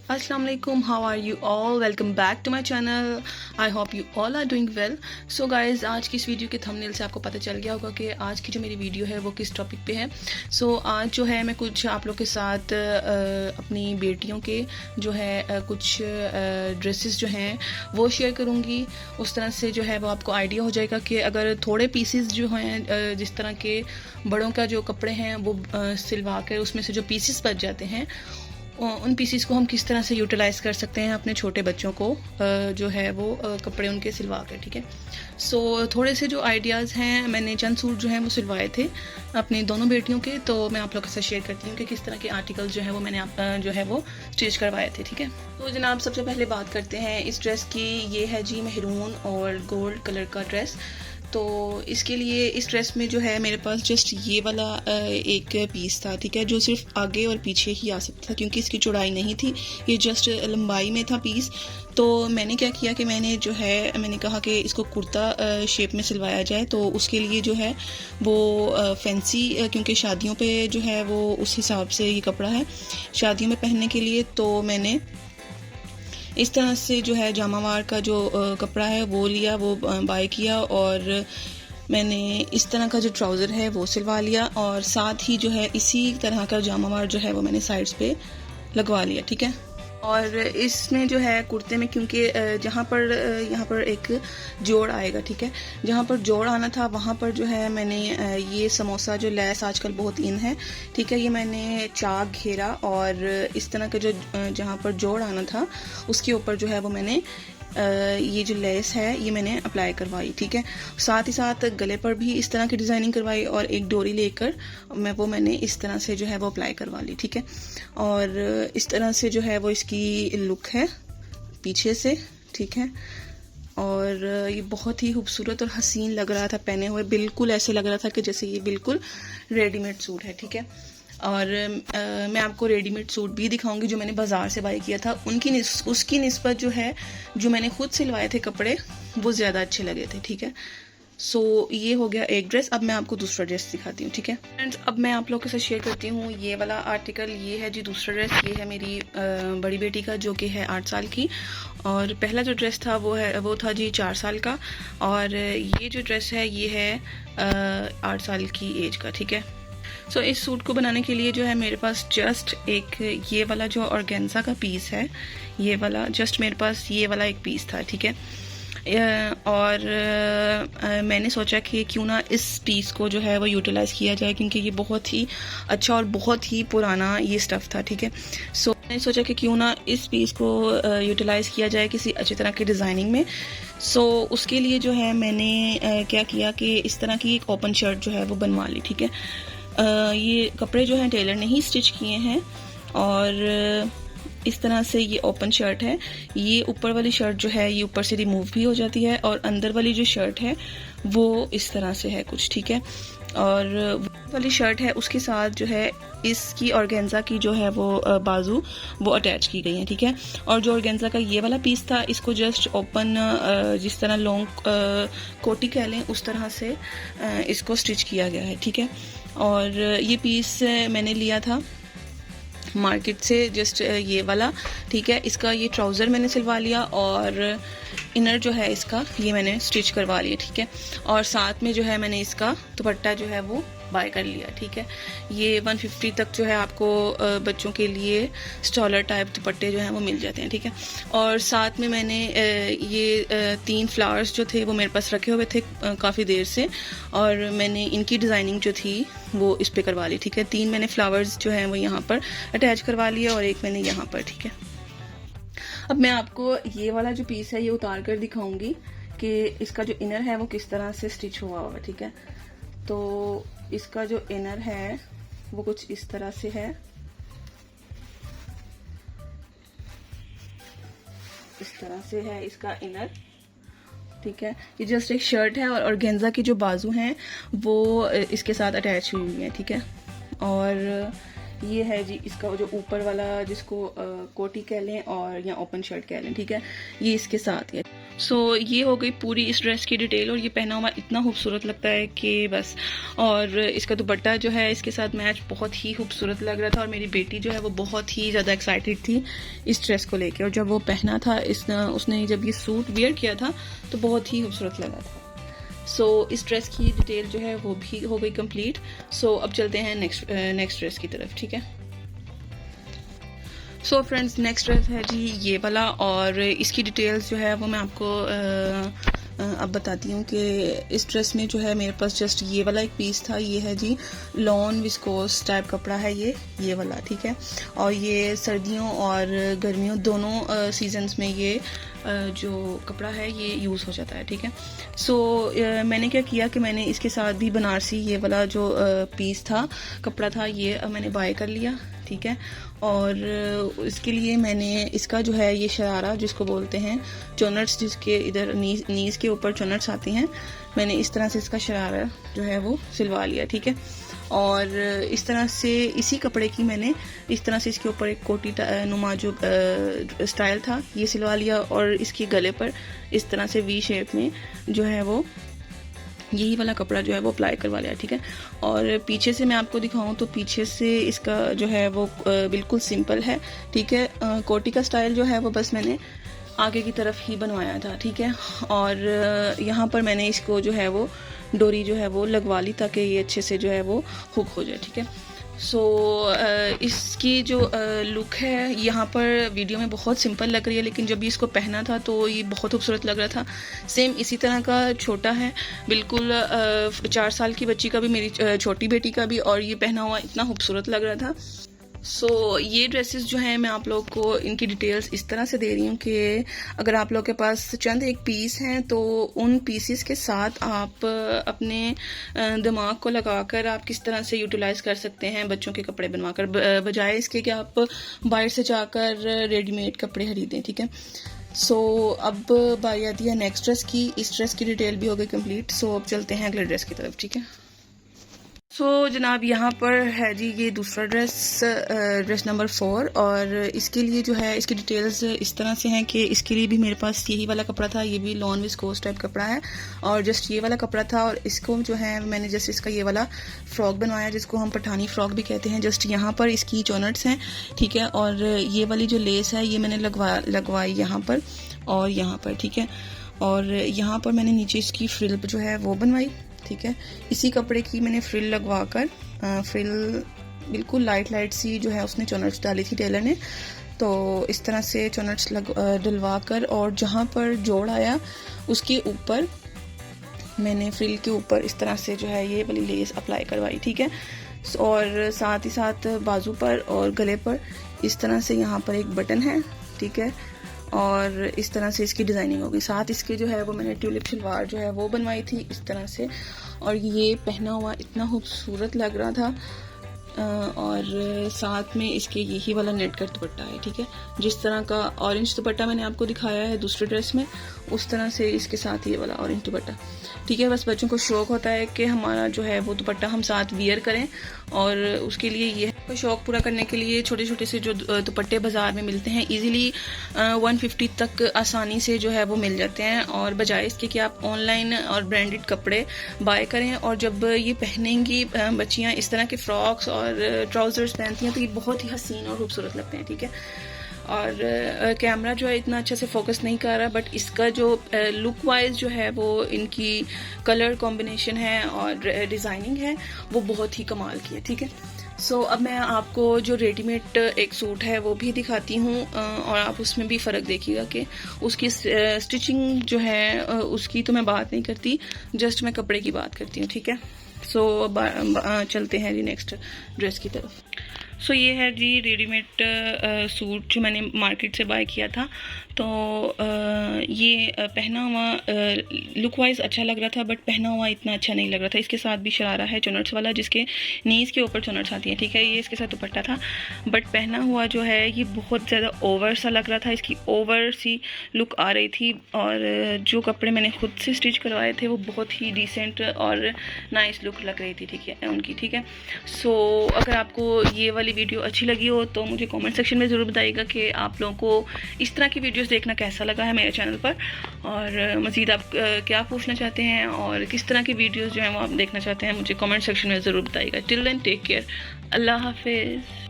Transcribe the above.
Assalamu alaikum, how are you all? Welcome back to my channel. I hope you all are doing well. So guys, आज की इस video के thumbnail से आपको पता चल गया होगा कि आज की जो मेरी वीडियो है वो किस टॉपिक पे है. आज जो है मैं कुछ आप लोग के साथ अपनी बेटियों के जो है कुछ ड्रेसेस जो हैं वो शेयर करूँगी. उस तरह से जो है वो आपको आइडिया हो जाएगा कि अगर थोड़े पीसेस जो हैं जिस तरह के बड़ों का जो कपड़े हैं वो सिलवा कर उसमें से जो पीसेस बच जाते हैं उन पीसीस को हम किस तरह से यूटिलाइज़ कर सकते हैं अपने छोटे बच्चों को जो है वो कपड़े उनके सिलवा कर. ठीक है. थोड़े से जो आइडियाज़ हैं, मैंने चंद सूट जो हैं वो सिलवाए थे अपनी दोनों बेटियों के, तो मैं आप लोगों के साथ शेयर करती हूँ कि किस तरह के आर्टिकल जो है वो मैंने जो है वो स्टिच करवाए थे. ठीक है. तो जनाब, सबसे पहले बात करते हैं इस ड्रेस की. ये है जी मेहरून और गोल्ड कलर का ड्रेस. तो इसके लिए इस ड्रेस में जो है मेरे पास जस्ट ये वाला एक पीस था. ठीक है. जो सिर्फ आगे और पीछे ही आ सकता था क्योंकि इसकी चौड़ाई नहीं थी, ये जस्ट लंबाई में था पीस. तो मैंने क्या किया कि मैंने कहा कि इसको कुर्ता शेप में सिलवाया जाए. तो उसके लिए जो है वो फैंसी, क्योंकि शादियों पे जो है वो उस हिसाब से ये कपड़ा है शादियों में पहनने के लिए. तो मैंने इस तरह से जो है जामावार का जो कपड़ा है वो लिया, वो बाय किया, और मैंने इस तरह का जो ट्राउज़र है वो सिलवा लिया, और साथ ही जो है इसी तरह का जामावार जो है वो मैंने साइड्स पे लगवा लिया. ठीक है. और इसमें जो है कुर्ते में, क्योंकि यहाँ पर एक जोड़ आएगा. ठीक है. जहाँ पर जोड़ आना था वहाँ पर जो है मैंने ये समोसा जो लैस आजकल बहुत इन है. ठीक है. ये मैंने चाक घेरा और इस तरह का जो जहाँ पर जोड़ आना था उसके ऊपर जो है वो मैंने ये जो लेस है ये मैंने अप्लाई करवाई. ठीक है. साथ ही साथ गले पर भी इस तरह की डिज़ाइनिंग करवाई और एक डोरी लेकर मैंने इस तरह से जो है वो अप्लाई करवा ली. ठीक है. और इस तरह से जो है वो इसकी लुक है पीछे से. ठीक है. और ये बहुत ही खूबसूरत और हसीन लग रहा था पहने हुए. बिल्कुल ऐसे लग रहा था कि जैसे ये बिल्कुल रेडीमेड सूट है. ठीक है. और मैं आपको रेडीमेड सूट भी दिखाऊंगी जो मैंने बाज़ार से बाय किया था. उसकी निस्बत जो है जो मैंने खुद सिलवाए थे कपड़े वो ज़्यादा अच्छे लगे थे. ठीक है. ये हो गया एक ड्रेस. अब मैं आपको दूसरा ड्रेस दिखाती हूँ. ठीक है फ्रेंड्स, अब मैं आप लोगों के साथ शेयर करती हूँ ये वाला आर्टिकल. ये है जी दूसरा ड्रेस. ये है मेरी बड़ी बेटी का जो कि है 8 साल की, और पहला जो ड्रेस था वो था जी 4 साल का, और ये जो ड्रेस है ये है 8 साल की एज का. ठीक है. इस सूट को बनाने के लिए जो है मेरे पास जस्ट एक ये वाला जो ऑर्गेन्जा का पीस है, ये वाला जस्ट मेरे पास ये वाला एक पीस था. ठीक है. और मैंने सोचा कि क्यों ना इस पीस को जो है वो यूटिलाइज़ किया जाए, क्योंकि ये बहुत ही अच्छा और बहुत ही पुराना ये स्टफ़ था. ठीक है. मैंने सोचा कि क्यों ना इस पीस को यूटिलाइज़ किया जाए किसी अच्छी तरह की डिज़ाइनिंग में. उसके लिए जो है मैंने क्या किया कि इस तरह की एक ओपन शर्ट जो है वो बनवा ली. ठीक है. ये कपड़े जो हैं टेलर ने ही स्टिच किए हैं, और इस तरह से ये ओपन शर्ट है. ये ऊपर वाली शर्ट जो है ये ऊपर से रिमूव भी हो जाती है, और अंदर वाली जो शर्ट है वो इस तरह से है कुछ. ठीक है. और वाली शर्ट है उसके साथ जो है इसकी ऑर्गेन्जा की जो है वो बाजू वो अटैच की गई है. ठीक है. और जो ऑर्गेन्जा का ये वाला पीस था इसको जस्ट ओपन जिस तरह लॉन्ग कोटी कह लें उस तरह से इसको स्टिच किया गया है. ठीक है. और ये पीस मैंने लिया था मार्केट से जस्ट ये वाला. ठीक है. इसका ये ट्राउज़र मैंने सिलवा लिया और इनर जो है इसका ये मैंने स्टिच करवा लिया. ठीक है. और साथ में जो है मैंने इसका दुपट्टा जो है वो बाय कर लिया. ठीक है. ये 150 तक जो है आपको बच्चों के लिए स्टॉलर टाइप दुपट्टे जो हैं वो मिल जाते हैं. ठीक है. और साथ में मैंने ये 3 फ्लावर्स जो थे वो मेरे पास रखे हुए थे काफ़ी देर से, और मैंने इनकी डिज़ाइनिंग जो थी वो इस पे करवा ली. ठीक है. 3 मैंने फ्लावर्स जो हैं वो यहाँ पर अटैच करवा लिया और एक मैंने यहाँ पर. ठीक है. अब मैं आपको ये वाला जो पीस है ये उतार कर दिखाऊंगी कि इसका जो इनर है वो किस तरह से स्टिच हुआ हुआ. ठीक है. तो इसका जो इनर है वो कुछ इस तरह से है. इस तरह से है इसका इनर. ठीक है. ये जस्ट एक शर्ट है और ऑर्गेन्जा की जो बाजू हैं वो इसके साथ अटैच हुई हुई है. ठीक है. और ये है जी इसका जो ऊपर वाला जिसको कोटी कह लें और या ओपन शर्ट कह लें. ठीक है. ये इसके साथ है. सो ये हो गई पूरी इस ड्रेस की डिटेल, और ये पहना हुआ इतना खूबसूरत लगता है कि बस। और इसका दुपट्टा जो है इसके साथ मैच बहुत ही खूबसूरत लग रहा था, और मेरी बेटी जो है वो बहुत ही ज़्यादा एक्साइटेड थी इस ड्रेस को लेके, और जब वो पहना था उसने जब ये सूट वियर किया था तो बहुत ही खूबसूरत लगा था। सो इस ड्रेस की डिटेल जो है वो भी हो गई कंप्लीट। सो अब चलते हैं नेक्स्ट ड्रेस की तरफ, ठीक है। सो फ्रेंड्स, नेक्स्ट ड्रेस है जी ये वाला, और इसकी डिटेल्स जो है वो मैं आपको अब बताती हूँ कि इस ड्रेस में जो है मेरे पास जस्ट ये वाला एक पीस था। ये है जी लॉन विस्कोस टाइप कपड़ा है ये वाला, ठीक है। और ये सर्दियों और गर्मियों दोनों सीजन्स में ये जो कपड़ा है ये यूज़ हो जाता है, ठीक है। सो मैंने क्या किया कि मैंने इसके साथ भी बनारसी ये वाला जो पीस था, कपड़ा था, ये मैंने बाय कर लिया, ठीक है। और इसके लिए मैंने इसका जो है ये शरारा जिसको बोलते हैं चोनट्स, जिसके इधर नीज़ के ऊपर चोनट्स आती हैं, मैंने इस तरह से इसका शरारा जो है वो सिलवा लिया, ठीक है। और इस तरह से इसी कपड़े की मैंने इस तरह से इसके ऊपर एक कोटी नुमा जो स्टाइल था ये सिलवा लिया, और इसके गले पर इस तरह से वी शेप में जो है वो यही वाला कपड़ा जो है वो अप्लाई करवा लिया, ठीक है। और पीछे से मैं आपको दिखाऊं तो पीछे से इसका जो है वो बिल्कुल सिंपल है, ठीक है। कोटी का स्टाइल जो है वो बस मैंने आगे की तरफ ही बनवाया था, ठीक है। और यहाँ पर मैंने इसको जो है वो डोरी जो है वो लगवा ली ताकि ये अच्छे से जो है वो हुक हो जाए, ठीक है। सो इसकी जो लुक है यहाँ पर वीडियो में बहुत सिंपल लग रही है, लेकिन जब भी इसको पहना था तो ये बहुत खूबसूरत लग रहा था। सेम इसी तरह का छोटा है बिल्कुल 4 साल की बच्ची का भी, मेरी छोटी बेटी का भी, और ये पहना हुआ इतना खूबसूरत लग रहा था। सो ये ड्रेसेस जो हैं मैं आप लोग को इनकी डिटेल्स इस तरह से दे रही हूँ कि अगर आप लोग के पास चंद एक पीस हैं तो उन पीसेस के साथ आप अपने दिमाग को लगाकर आप किस तरह से यूटिलाइज कर सकते हैं बच्चों के कपड़े बनवाकर, बजाय इसके कि आप बाहर से जाकर रेडीमेड कपड़े खरीदें, ठीक है। सो अब बारी आती है नेक्स्ट ड्रेस की। इस ड्रेस की डिटेल भी हो गई कंप्लीट। सो अब चलते हैं अगले ड्रेस की तरफ, ठीक है। सो जनाब यहाँ पर है जी ये दूसरा ड्रेस नंबर 4, और इसके लिए जो है इसकी डिटेल्स इस तरह से हैं कि इसके लिए भी मेरे पास यही वाला कपड़ा था। ये भी लॉन विस्कोस टाइप कपड़ा है, और जस्ट ये वाला कपड़ा था, और इसको जो है मैंने जस्ट इसका ये वाला फ्रॉक बनवाया जिसको हम पठानी फ्रॉक भी कहते हैं। जस्ट यहाँ पर इसकी चोनट्स हैं, ठीक है। और ये वाली जो लेस है ये मैंने लगवाई यहाँ पर और यहाँ पर, ठीक है। और यहाँ पर मैंने नीचे इसकी फ्रिल जो है वो बनवाई, ठीक है। इसी कपड़े की मैंने फ्रिल लगवा कर फ्रिल बिल्कुल लाइट सी जो है उसने चोनट्स डाली थी टेलर ने, तो इस तरह से चोनट्स डलवा कर, और जहाँ पर जोड़ आया उसके ऊपर मैंने फ्रिल के ऊपर इस तरह से जो है ये वाली लेस अप्लाई करवाई, ठीक है। और साथ ही साथ बाजू पर और गले पर इस तरह से यहाँ पर एक बटन है, ठीक है। और इस तरह से इसकी डिज़ाइनिंग होगी। साथ इसके जो है वो मैंने ट्यूलिप शलवार जो है वो बनवाई थी इस तरह से, और ये पहना हुआ इतना खूबसूरत लग रहा था। और साथ में इसके यही वाला नेट का दुपट्टा है, ठीक है। जिस तरह का ऑरेंज दुपट्टा मैंने आपको दिखाया है दूसरे ड्रेस में, उस तरह से इसके साथ ये वाला ऑरेंज दुपट्टा, ठीक है। बस बच्चों को शौक होता है कि हमारा जो है वो दुपट्टा हम साथ वियर करें, और उसके लिए ये शौक पूरा करने के लिए छोटे छोटे से जो दुपट्टे बाज़ार में मिलते हैं इजीली 150 तक आसानी से जो है वो मिल जाते हैं, और बजाय इसके कि आप ऑनलाइन और ब्रांडेड कपड़े बाय करें। और जब ये पहनेंगी बच्चियाँ इस तरह के फ्रॉक्स और ट्राउज़र्स पहनती हैं तो ये बहुत ही हसीन और खूबसूरत लगते हैं, ठीक है। और कैमरा जो है इतना अच्छा से फोकस नहीं कर रहा, बट इसका जो लुक वाइज जो है वो इनकी कलर कॉम्बिनेशन है और डिज़ाइनिंग है वो बहुत ही कमाल की है, ठीक है। सो अब मैं आपको जो रेडीमेड एक सूट है वो भी दिखाती हूँ, और आप उसमें भी फ़र्क देखिएगा कि उसकी स्टिचिंग जो है उसकी तो मैं बात नहीं करती, जस्ट मैं कपड़े की बात करती हूँ, ठीक है। सो चलते हैं जी नेक्स्ट ड्रेस की तरफ। सो ये है जी रेडीमेड सूट जो मैंने मार्केट से बाय किया था। तो ये पहना हुआ लुक वाइज अच्छा लग रहा था, बट पहना हुआ इतना अच्छा नहीं लग रहा था। इसके साथ भी शरारा है चुनट्स वाला जिसके नीज़ के ऊपर चुनट्स आती हैं, ठीक है। ये इसके साथ दुपट्टा था, बट पहना हुआ जो है ये बहुत ज़्यादा ओवर सा लग रहा था, इसकी ओवर सी लुक आ रही थी। और जो कपड़े मैंने खुद से स्टिच करवाए थे वो बहुत ही डिसेंट और नाइस लुक लग रही थी, ठीक है उनकी, ठीक है। सो अगर आपको ये वाली वाली वीडियो अच्छी लगी हो तो मुझे कमेंट सेक्शन में ज़रूर बताइएगा कि आप लोगों को इस तरह की वीडियोस देखना कैसा लगा है मेरे चैनल पर, और मज़ीद आप क्या पूछना चाहते हैं और किस तरह की वीडियोस जो हैं वो आप देखना चाहते हैं, मुझे कमेंट सेक्शन में ज़रूर बताइएगा। टिल देन टेक केयर, अल्लाह हाफिज़।